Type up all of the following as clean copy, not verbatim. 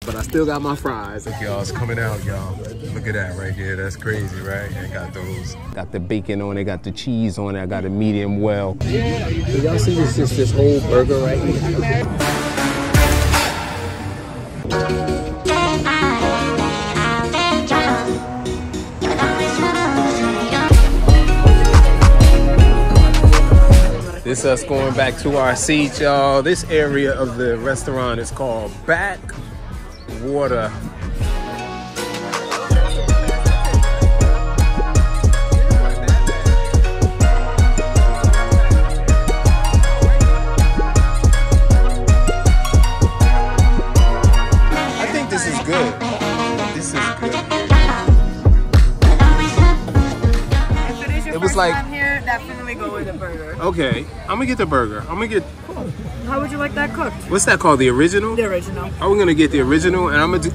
but I still got my fries. Look, y'all, it's coming out, y'all. Look at that right here. That's crazy, right? And got those. Got the bacon on it, got the cheese on it. I got a medium well. Do y'all see this whole burger right here? This us going back to our seats, y'all. This area of the restaurant is called Backwater. I think this is good. This is good. If it is your first time here, definitely go with the burger. Okay, I'm gonna get the burger. I'm gonna get. How would you like that cooked? What's that called? The original? The original. I'm gonna get the original, and I'm gonna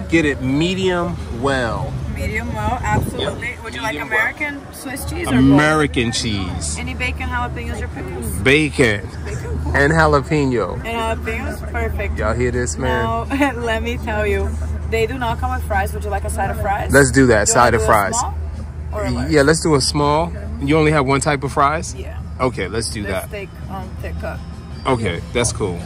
get it medium well. Medium well, absolutely. Yep. Would you like American, Swiss cheese, or American both? Cheese. Any bacon, jalapenos, or pickles? Bacon. Cool. And jalapeno. And jalapenos, perfect. Y'all hear this, man? Now, let me tell you, they do not come with fries. Would you like a side of fries? Let's do that, side of fries. Small or large? Yeah, let's do a small. You only have one type of fries? Yeah. Okay, let's do that. Thick cut. Okay, that's cool.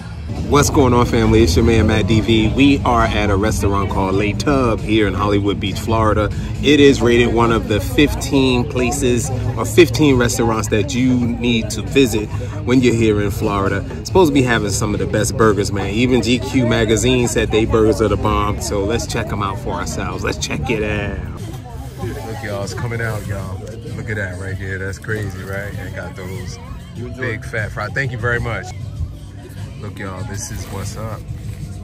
What's going on, family? It's your man, Matt DV. We are at a restaurant called Le Tub here in Hollywood Beach, Florida. It is rated one of the 15 places or 15 restaurants that you need to visit when you're here in Florida. It's supposed to be having some of the best burgers, man. Even GQ magazine said they burgers are the bomb. So let's check them out for ourselves. Let's check it out. Look, y'all, it's coming out, y'all. Look at that right here. That's crazy, right? And got those big fat fries. Thank you very much. Look, y'all, this is what's up.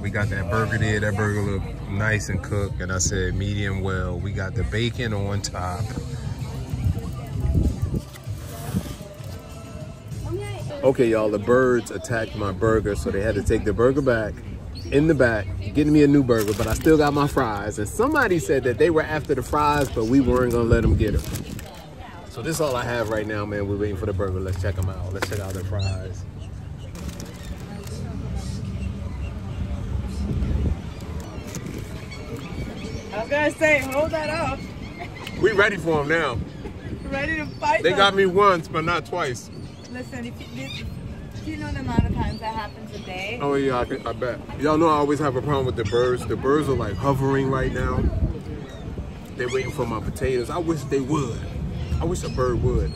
We got that burger there. That burger look nice and cooked. And I said medium well. We got the bacon on top. Okay, y'all, the birds attacked my burger, so they had to take the burger back in the back, getting me a new burger, but I still got my fries. And somebody said that they were after the fries, but we weren't gonna let them get them. So this is all I have right now, man. We're waiting for the burger. Let's check them out. Let's check out the fries. I was gonna say, hold that up. We ready for them now. Ready to fight They them. got me once, but not twice. Listen, if you know the amount of times that happens a day. Oh yeah, I bet. Y'all know I always have a problem with the birds. The birds are like hovering right now. They're waiting for my potatoes. I wish they would. I wish a bird would.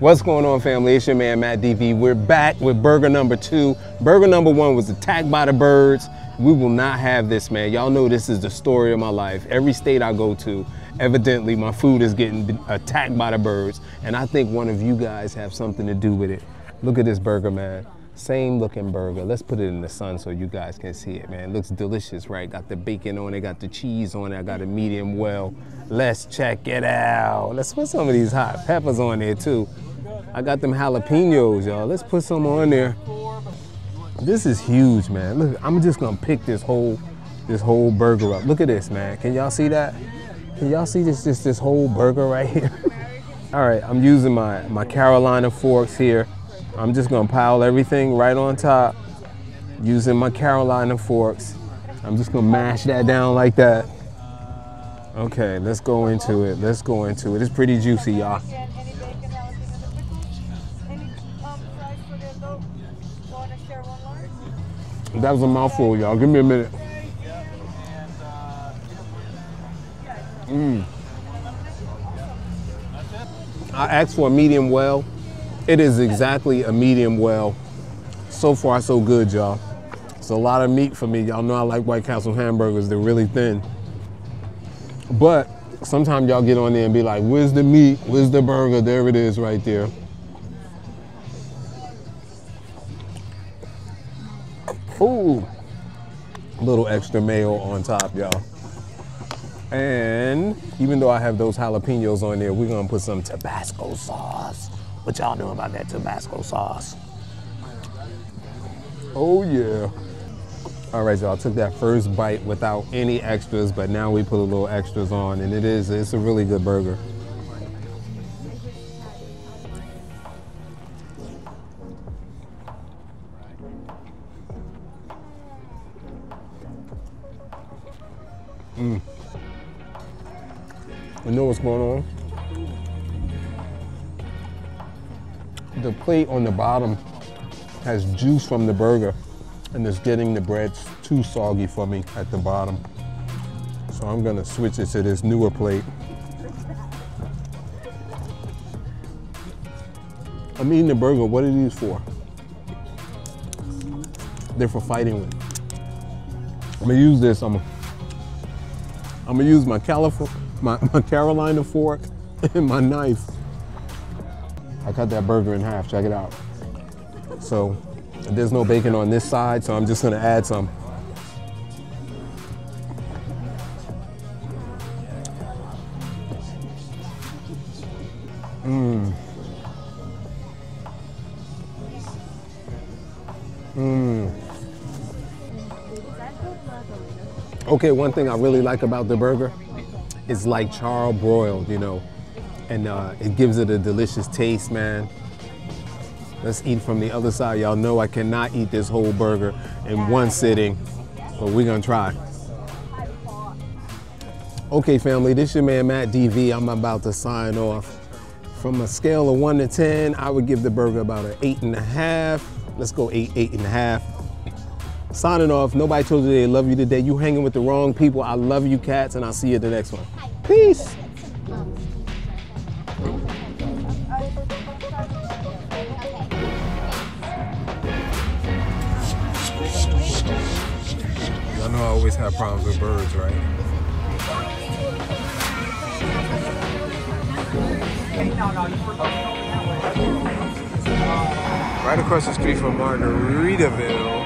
What's going on, family? It's your man, Matt DV. We're back with burger number 2. Burger number 1 was attacked by the birds. We will not have this, man. Y'all know this is the story of my life. Every state I go to, evidently my food is getting attacked by the birds. And I think one of you guys have something to do with it. Look at this burger, man. Same looking burger. Let's put it in the sun so you guys can see it, man. It looks delicious, right? Got the bacon on it, got the cheese on it. I got a medium well. Let's check it out. Let's put some of these hot peppers on there too. I got them jalapenos, y'all. Let's put some on there. This is huge, man. Look, I'm just gonna pick this whole burger up. Look at this, man. Can y'all see that? Can y'all see this whole burger right here? All right, I'm using my Carolina forks here. I'm just gonna pile everything right on top using my Carolina forks. I'm just gonna mash that down like that. Okay, let's go into it. Let's go into it. It's pretty juicy, y'all. That was a mouthful, y'all. Give me a minute. I asked for a medium well. It is exactly a medium well. So far, so good, y'all. It's a lot of meat for me. Y'all know I like White Castle hamburgers. They're really thin. But sometimes y'all get on there and be like, where's the meat? Where's the burger? There it is right there. Ooh, a little extra mayo on top, y'all. And even though I have those jalapenos on there, we're gonna put some Tabasco sauce. What y'all know about that Tabasco sauce? Oh yeah. All right, y'all, took that first bite without any extras, but now we put a little extras on, and it's a really good burger. You know what's going on? The plate on the bottom has juice from the burger, and it's getting the breads too soggy for me at the bottom. So I'm gonna switch it to this newer plate. I'm eating the burger. What are these for? They're for fighting with. I'm gonna use this. I'm gonna use my Carolina fork and my knife. I cut that burger in half. Check it out. So there's no bacon on this side, so I'm just gonna add some. Okay, one thing I really like about the burger is like charbroiled, you know, and it gives it a delicious taste, man. Let's eat from the other side. Y'all know I cannot eat this whole burger in one sitting, but we're gonna try. Okay, family, this your man, Matt DV. I'm about to sign off. From a scale of 1 to 10, I would give the burger about an 8.5. Let's go 8, 8.5. Signing off. Nobody told you they love you today. You hanging with the wrong people. I love you, cats, and I'll see you at the next one. Peace. Y'all know I always have problems with birds, right? Right across the street from Margaritaville.